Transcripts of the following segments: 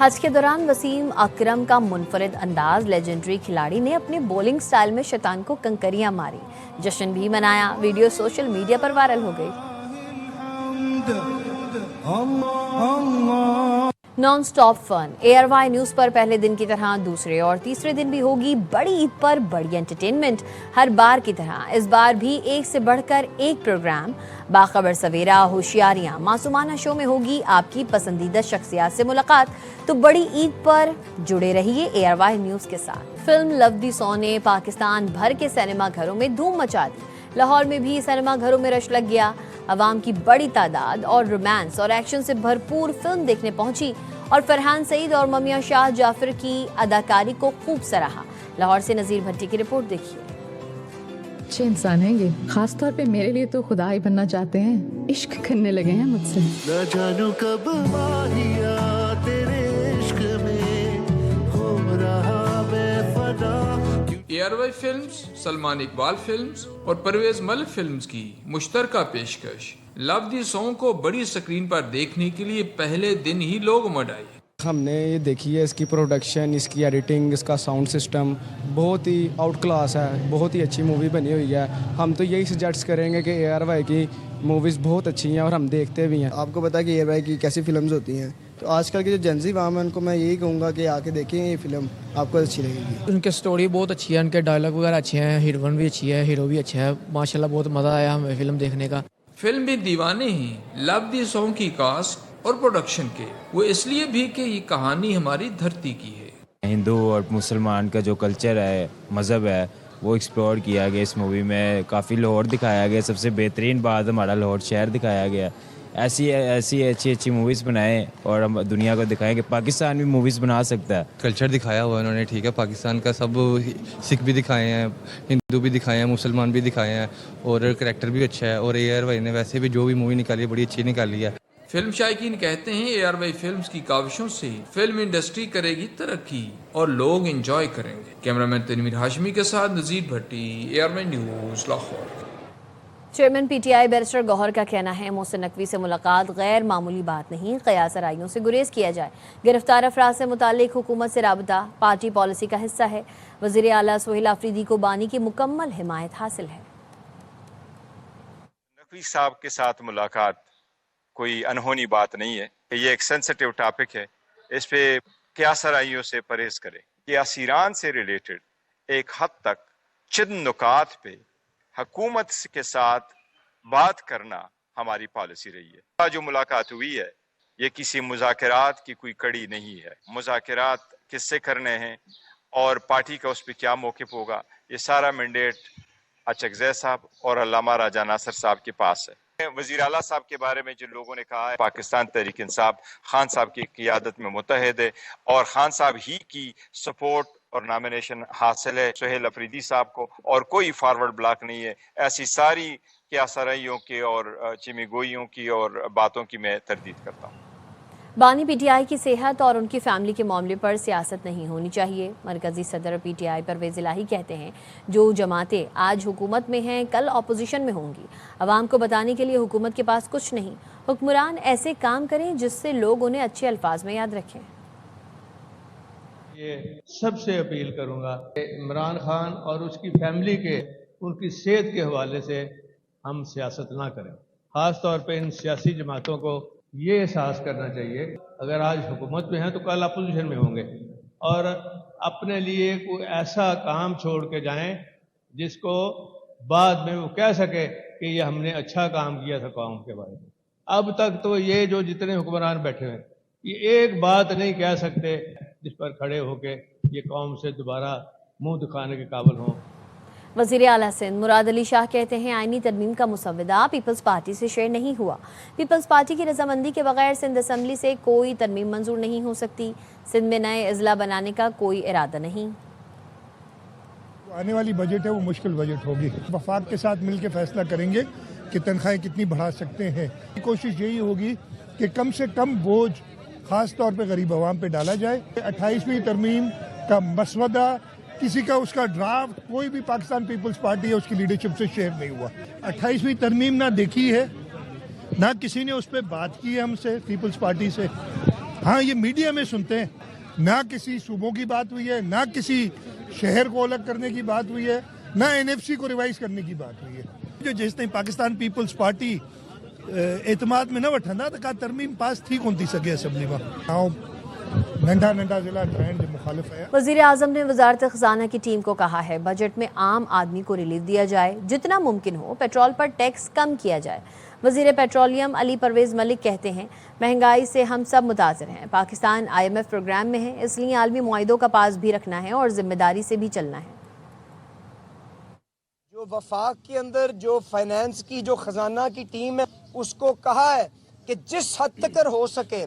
حج کے دوران وسیم اکرم کا منفرد انداز، لیجنڈری کھلاڑی نے اپنے بولنگ سٹائل میں شیطان کو کنکریاں ماری، جشن بھی منایا۔ ویڈیو سوشل میڈیا پر وائرل ہو گئی۔ نان سٹاپ فن ARY نیوز پر پہلے دن کی طرح دوسرے اور تیسرے دن بھی ہوگی بڑی عید پر بڑی انٹرٹینمنٹ۔ ہر بار کی طرح اس بار بھی ایک سے بڑھ کر ایک پروگرام، باخبر سویرا، ہوشیاریاں، معصومانہ شو میں ہوگی آپ کی پسندیدہ شخصیات سے ملاقات۔ تو بڑی عید پر جڑے رہیے ARY نیوز کے ساتھ۔ فلم لو دی سونگ نے پاکستان بھر کے سینما گھروں میں دھوم مچا دی۔ لاہور میں بھی سینما گھروں میں رش لگ گیا۔ عوام کی بڑی تعداد اور رومانس اور ایکشن سے بھرپور فلم دیکھنے پہنچی اور فرحان سعید اور ممیہ شاہ جعفر کی اداکاری کو خوب سراہا۔ لاہور سے نذیر بھٹی کی رپورٹ دیکھیے۔ اچھے انسان ہیں یہ، خاص طور پہ میرے لیے تو خدا ہی بننا چاہتے ہیں، عشق کرنے لگے ہیں مجھ سے۔ نہ جانو کب ماہیا تیرے عشق میں ہو رہا میں فنا۔ ARY films, Salman Iqbal films اور پرویز ملک فلمز کی مشترکہ پیشکش لو دی سونگ کو بڑی سکرین پر دیکھنے کے لیے پہلے دن ہی لوگ امڈ آئے۔ ہم نے یہ دیکھی ہے، اس کی پروڈکشن، اس کی ایڈیٹنگ، اس کا ساؤنڈ سسٹم بہت ہی آؤٹ کلاس ہے، بہت ہی اچھی مووی بنی ہوئی ہے۔ ہم تو یہی سجیسٹ کریں گے کہ ARY کی موویز بہت اچھی ہیں اور ہم دیکھتے بھی ہیں۔ آپ کو پتا ہے کہ ARY کی کیسی فلمز ہوتی ہیں، تو آج کل کے جو جنزی عوام ہیں ان کو میں یہی کہوں گا کہ آ کے دیکھیں یہ فلم، آپ کو اچھی لگے گی۔ ان کے سٹوری بہت اچھی ہے، ان کے ڈائلاگ وغیرہ اچھے ہیں، ہیروئن بھی اچھی ہے، ہیرو بھی اچھا ہے، ماشاءاللہ بہت مزہ آیا ہمیں فلم دیکھنے کا۔ فلم بھی دیوانے ہیں لو دی سونگ کی کاسٹ اور پروڈکشن کے، وہ اس لیے بھی کہ یہ کہانی ہماری دھرتی کی ہے۔ ہندو اور مسلمان کا جو کلچر ہے، مذہب ہے، وہ ایکسپلور کیا گیا اس مووی میں۔ کافی لاہور دکھایا گیا، سب سے بہترین بات ہمارا لاہور شہر دکھایا گیا۔ ایسی اچھی موویز بنائیں اور ہم دنیا کو دکھائیں کہ پاکستان بھی موویز بنا سکتا ہے۔ کلچر دکھایا ہوا انہوں نے، ٹھیک ہے، پاکستان کا سب، سکھ بھی دکھائے ہیں، ہندو بھی دکھائے ہیں، مسلمان بھی دکھائے ہیں، اور کریکٹر بھی اچھا ہے۔ اور ARY نے ویسے بھی جو بھی مووی نکالی ہے بڑی اچھی نکالی ہے۔ فلم شائقین کہتے ہیں ARY فلمز کی کاوشوں سے فلم انڈسٹری کرے گی ترقی اور لوگ انجوائے کریں گے۔ کیمرامین تنویر ہاشمی کے ساتھ Nazir Bhatti, ARY news, Lahore. Chairman PTI barrister Gohar کا کہنا ہے محسن نقوی سے ملاقات غیر معمولی بات نہیں، قیاس آرائیوں سے گریز کیا جائے۔ گرفتار افراد سے متعلق حکومت سے رابطہ پارٹی پالیسی کا حصہ ہے۔ وزیر اعلیٰ سہیل آفریدی کو بانی کی مکمل حمایت حاصل ہے۔ نقوی صاحب کے ساتھ ملاقات کوئی انہونی بات نہیں ہے، یہ ایک سینسٹیو ٹاپک ہے، اس پہ قیاس آرائیوں سے پرہیز کریں۔ قیاس ایران سے ریلیٹڈ ایک حد تک چند نکات پہ حکومت کے ساتھ بات کرنا ہماری پالیسی رہی ہے۔ جو ملاقات ہوئی ہے یہ کسی مذاکرات کی کوئی کڑی نہیں ہے۔ مذاکرات کس سے کرنے ہیں اور پارٹی کا اس پہ کیا موقف ہوگا، یہ سارا مینڈیٹ اچکزئی صاحب اور علامہ راجہ ناصر صاحب کے پاس ہے۔ وزیر اعلیٰ صاحب کے بارے میں جن لوگوں نے کہا ہے، پاکستان تحریک انصاف خان صاحب کی قیادت میں متحد ہے اور خان صاحب ہی کی سپورٹ اور نامینیشن حاصل ہے سہیل آفریدی صاحب کو، اور کوئی فارورڈ بلاک نہیں ہے۔ ایسی ساری قیاس آرائیوں کی اور چمی گوئیوں کی اور باتوں کی میں تردید کرتا ہوں۔ بانی PTI کی صحت اور ان کی فیملی کے معاملے پر سیاست نہیں ہونی چاہیے۔ مرکزی صدر PTI پرویز الہی کہتے ہیں جو جماعتیں آج حکومت میں ہیں کل اپوزیشن میں ہوں گی۔ عوام کو بتانے کے لیے حکومت کے پاس کچھ نہیں، حکمران ایسے کام کریں جس سے لوگ انہیں اچھے الفاظ میں یاد رکھیں۔ یہ سب سے اپیل کروں گا کہ عمران خان اور اس کی فیملی کے ان کی صحت کے حوالے سے ہم سیاست نہ کریں۔ خاص طور پہ ان سیاسی جماعتوں کو یہ احساس کرنا چاہیے اگر آج حکومت میں ہیں تو کل اپوزیشن میں ہوں گے، اور اپنے لیے کوئی ایسا کام چھوڑ کے جائیں جس کو بعد میں وہ کہہ سکے کہ یہ ہم نے اچھا کام کیا تھا قوم کے بارے میں۔ اب تک تو یہ جو جتنے حکمران بیٹھے ہوئے یہ ایک بات نہیں کہہ سکتے جس پر کھڑے ہو کے یہ قوم سے دوبارہ منہ دکھانے کے قابل ہوں۔ وزیر اعلیٰ سندھ مراد علی شاہ کہتے ہیں آئینی ترمیم کا مسودہ پیپلز پارٹی سے شیئر نہیں ہوا۔ پیپلز پارٹی کی رضامندی کے بغیر سندھ اسمبلی سے کوئی ترمیم منظور نہیں ہو سکتی۔ سندھ میں نئے اضلاع بنانے کا کوئی ارادہ نہیں۔ آنے والی بجٹ ہے وہ مشکل بجٹ ہوگی، وفاق کے ساتھ مل کے فیصلہ کریں گے کہ تنخواہیں کتنی بڑھا سکتے ہیں۔ کوشش یہی ہوگی کہ کم سے کم بوجھ خاص طور پہ غریب عوام پہ ڈالا جائے۔ 28ویں ترمیم کا مسودہ کسی کا اس کا ڈرافٹ کوئی بھی پاکستان پیپلز پارٹی ہے اس کی لیڈرشپ سے شیئر نہیں ہوا۔ 28ویں ترمیم نہ دیکھی ہے، نہ کسی نے اس پہ بات کی ہے ہم سے پیپلز پارٹی سے۔ हाँ, ये मीडिया में सुनते हैं, ना किसी सूबों की बात हुई है, ना किसी शहर को अलग करने की बात हुई है, ना एनएफसी को रिवाइज करने की बात हुई है। जो जिस ताईं पाकिस्तान पीपल्स पार्टी एतमाद में न वठंदा त का तरमीम पास थी कोन थी सघे असम्बली में। नंढा नंढा ज़िला ट्रेंड मुखालिफ है। वज़ीर आज़म ने वज़ारत ख़ज़ाना की टीम को कहा है बजट में आम आदमी को रिलीफ दिया जाए, जितना मुमकिन हो पेट्रोल पर टैक्स कम किया जाए। वज़ीर पेट्रोलियम अली परवेज़ मलिक कहते हैं महंगाई से हम सब मुतासिर हैं। पाकिस्तान IMF प्रोग्राम में है, इसलिए आलमी मुआहिदों का पास भी रखना है और ज़िम्मेदारी से भी चलना है। जो वफाक के अंदर जो फाइनेंस की जो खजाना की टीम है उसको कहा है कि जिस हद तक हो सके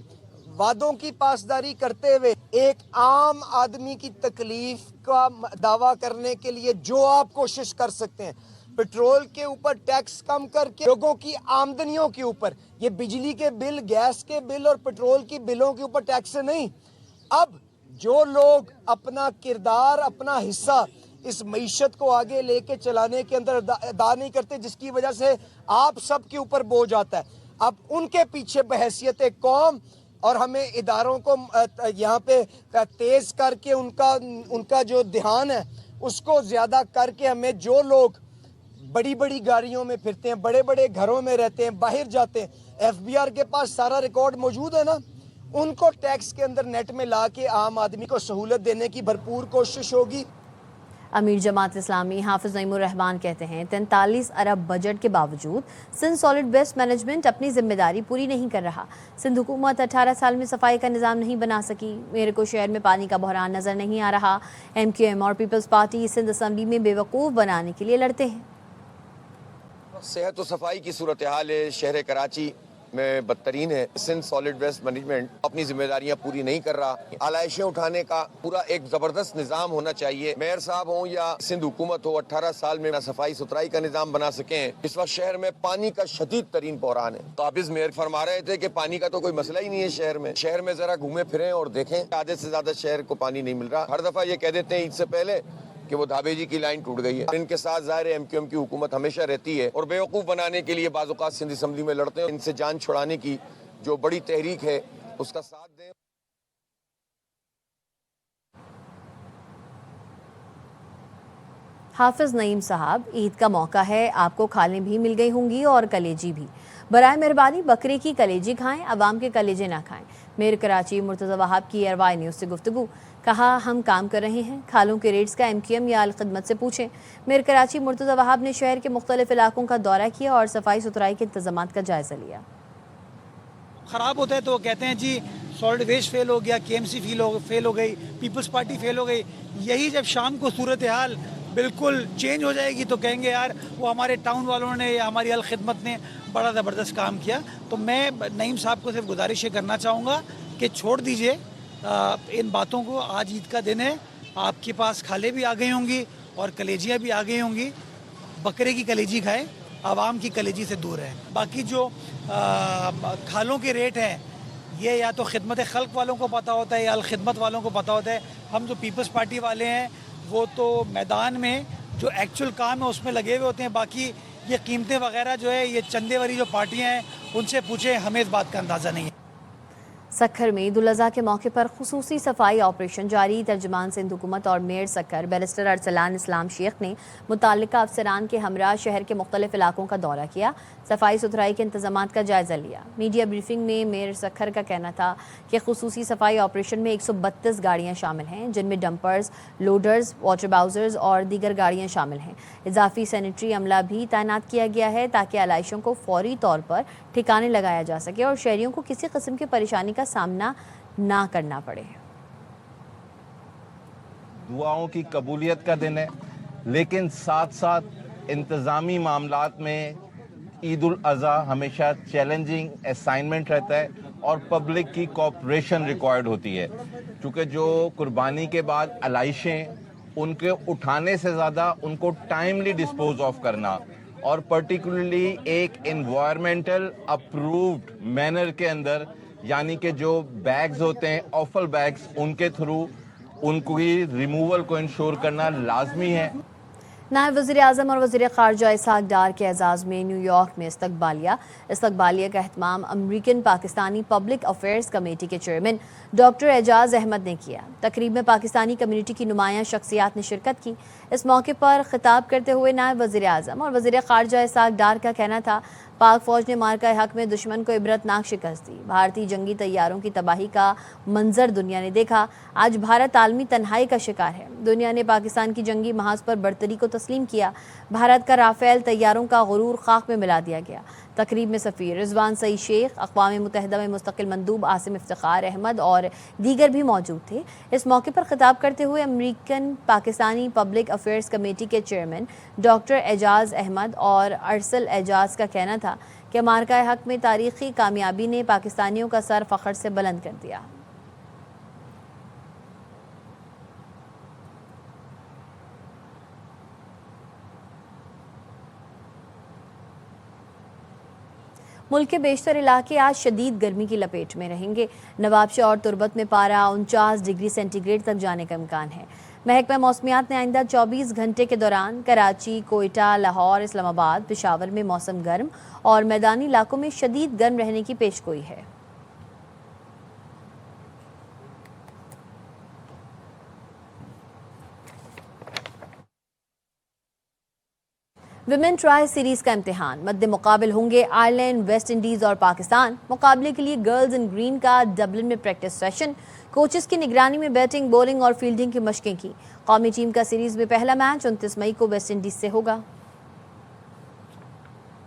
वादों की पासदारी करते हुए एक आम आदमी की तकलीफ का दावा करने के लिए जो आप कोशिश कर सकते हैं, पेट्रोल के ऊपर टैक्स कम करके लोगों की आमदनियों के ऊपर, ये बिजली के बिल, गैस के बिल और पेट्रोल की बिलों के ऊपर टैक्स नहीं, अब जो लोग अपना किरदार, अपना हिस्सा इस मईशत को आगे लेके चलाने के अंदर अदा नहीं करते, जिसकी वजह से आप सब के ऊपर बोझ आता है, अब उनके पीछे बहैसियत कौम और हमें इदारों को यहाँ पे तेज करके उनका जो ध्यान है उसको ज़्यादा करके हमें जो लोग बड़ी बड़ी गाड़ियों में फिरते हैं, बड़े बड़े घरों में रहते हैं, बाहर जाते हैं, FBR के पास सारा रिकॉर्ड मौजूद है ना, उनको टैक्स के अंदर नेट में ला के आम आदमी को सहूलत देने की भरपूर कोशिश होगी। अमीर जमात इस्लामी हाफिज नईमुर रहमान कहते हैं 43 अरब बजट के बावजूद सिंध सॉलिड वेस्ट मैनेजमेंट अपनी जिम्मेदारी पूरी नहीं कर रहा। सिंध हुकूमत 18 साल में सफाई का निज़ाम नहीं बना सकी। मेरे को शहर में पानी का बहरान नज़र नहीं आ रहा। MQM और पीपल्स पार्टी सिंध असम्बली में बेवकूफ़ बनाने के लिए लड़ते हैं। सेहत और सफाई की सूरत हाल है शहर कराची में बदतरीन है। सिंध सॉलिड वेस्ट मैनेजमेंट अपनी जिम्मेदारियां पूरी नहीं कर रहा। आलाइशें उठाने का पूरा एक जबरदस्त निज़ाम होना चाहिए। मेयर साहब हो या सिंध हुकूमत हो, 18 साल में सफाई सुथराई का निज़ाम बना सकें। इस वक्त शहर में पानी का शदीद तरीन बहरान है। काबिज मेयर फरमा रहे थे कि पानी का तो कोई मसला ही नहीं है शहर में। शहर में जरा घूमे फिरें और देखें, आधे से ज्यादा शहर को पानी नहीं मिल रहा। हर दफा ये कह देते हैं ईद से पहले कि वो धाबे जी की लाइन टूट गई है। इनके साथ ज़ाहिर MQM की हुकूमत हमेशा रहती है और बेवकूफ़ बनाने के लिए बाज़ औक़ात सिंध असम्बली में लड़ते हैं। इनसे जान छुड़ाने की जो बड़ी तहरीक है उसका साथ दें। हाफिज नईम साहब, ईद का मौका है, आपको खालें भी मिल गई होंगी और कलेजी भी। बराए मेहरबानी बकरे की कलेजी खाएं, अवाम के कलेजे ना खाएं। मेयर कराची मुर्तज़ा वहाब की ARY न्यूज़ से गुफ्तगू। कहा हम काम कर रहे हैं, खालों के रेट्स का MQM या अलखदमत से पूछें। मेयर कराची मुर्तज़ा वहाब ने शहर के मुख्तलिफ इलाकों का दौरा किया और सफाई सुथराई के इंतजामात का जायज़ा लिया। ख़राब होता है तो कहते हैं जी सॉलिड वेस्ट फेल हो गया, KMC फेल हो गई, पीपल्स पार्टी फेल हो गई। यही जब शाम को सूरत हाल बिल्कुल चेंज हो जाएगी तो कहेंगे यार वो हमारे टाउन वालों ने या हमारी अलखिदमत ने बड़ा ज़बरदस्त काम किया। तो मैं नईम साहब को सिर्फ गुजारिश करना चाहूँगा कि छोड़ दीजिए इन बातों को। आज ईद का दिन है, आपके पास खाले भी आ गई होंगी और कलेजियाँ भी आ गई होंगी। बकरे की कलेजी खाएं, आवाम की कलेजी से दूर है। बाकी जो खालों के रेट हैं ये या तो खिदमत खल्क वालों को पता होता है या अलखिदमत वालों को पता होता है। हम जो पीपल्स पार्टी वाले हैं वो तो मैदान में जो एक्चुअल काम है उसमें लगे हुए होते हैं। बाकी ये कीमतें वगैरह जो है ये चंदे वाली जो पार्टियाँ हैं उनसे पूछें, हमें इस बात का अंदाज़ा नहीं है। सक्खर में ईद उल अज़हा के मौके पर खुसूसी सफाई ऑपरेशन जारी। तर्जुमान सिंध हुकूमत और मेयर सक्खर बैरिस्टर अरसलान इस्लाम शेख ने मुताल्लिका अफसरान के हमरा शहर के मुख्तलिफ इलाकों का दौरा किया, सफाई सुथराई के इंतजामात का जायज़ा लिया। मीडिया ब्रीफिंग में मेयर सक्खर का कहना था कि खुसूसी सफाई ऑपरेशन में 132 गाड़ियाँ शामिल हैं, जिनमें डंपर्स, लोडर्स, वाटर बाउजर्स और दीगर गाड़ियाँ शामिल हैं। इजाफी सैनिटरी अमला भी तैनात किया गया है ताकि आलाइशों को फौरी तौर पर ठिकाने लगाया जा सके और शहरियों को किसी किस्म की परेशानी का सामना ना करना पड़े। दुआओं की कबूलियत का दिन है, लेकिन साथ साथ इंतज़ामी मामलात में ईद उल अज़हा हमेशा चैलेंजिंग असाइनमेंट रहता है और पब्लिक की कोऑपरेशन रिक्वायर्ड होती है। क्योंकि जो कुर्बानी के बाद अलाइशें उनके उठाने से ज़्यादा उनको टाइमली डिस्पोज ऑफ करना और पर्टिकुलरली एक एनवायरमेंटल अप्रूव्ड मैनर के अंदर, यानी कि जो बैग्स होते हैं ऑफल बैग्स, उनके थ्रू उनको ही रिमूवल को इंश्योर करना लाजमी है। नायब वज़ीर आज़म और वज़ीर ख़ारजा इसहाक़ डार के एजाज़ में न्यू यॉर्क में इस्तक़बालिया का एहतमाम American Pakistani public affairs committee के चेयरमैन डॉक्टर एजाज़ अहमद ने किया। तकरीब में पाकिस्तानी कम्युनिटी की नुमायां शख्सियात ने शिरकत की। इस मौके पर खिताब करते हुए नायब वज़ीर आज़म और वज़ीर ख़ारजा इसहाक़ डार का कहना था, पाक फ़ौज ने मार्का हक में दुश्मन को इबरतनाक शिकस्त दी। भारतीय जंगी तैयारों की तबाही का मंजर दुनिया ने देखा। आज भारत आलमी तन्हाई का शिकार है। दुनिया ने पाकिस्तान की जंगी महाज पर बर्तरी को तस्लीम किया। भारत का राफेल तैयारों का गुरूर खाक में मिला दिया गया। तकरीब में सफ़ीर रिजवान सईद शेख, अक़वाम मुत्तहिदा में मुस्तकिल मंदूब आसिम इफ्तिखार अहमद और दीगर भी मौजूद थे। इस मौके पर खिताब करते हुए American Pakistani public affairs committee के चेयरमैन डॉक्टर एजाज़ अहमद और अरसल एजाज़ का कहना था कि मार्का हक में तारीख़ी कामयाबी ने पाकिस्तानियों का सर फ़ख्र से बुलंद कर दिया। मुल्क के बेशतर इलाके आज शदीद गर्मी की लपेट में रहेंगे। नवाबशाह और तुरबत में पारा 49 डिग्री सेंटीग्रेड तक जाने का इम्कान है। महकमा मौसमियात ने आइंदा 24 घंटे के दौरान कराची, कोयटा, लाहौर, इस्लामाबाद, पेशावर में मौसम गर्म और मैदानी इलाकों में शदीद गर्म रहने की पेशगोई है। विमेन ट्राई सीरीज का इम्तिहान, मद्दे मुकाबिल होंगे आयरलैंड, वेस्ट इंडीज़ और पाकिस्तान। मुकाबले के लिए गर्ल्स इन ग्रीन का डबलिन में प्रैक्टिस सेशन, कोचेस की निगरानी में बैटिंग, बॉलिंग और फील्डिंग की मशकें की। कौमी टीम का सीरीज में पहला मैच 29 मई को वेस्ट इंडीज़ से होगा।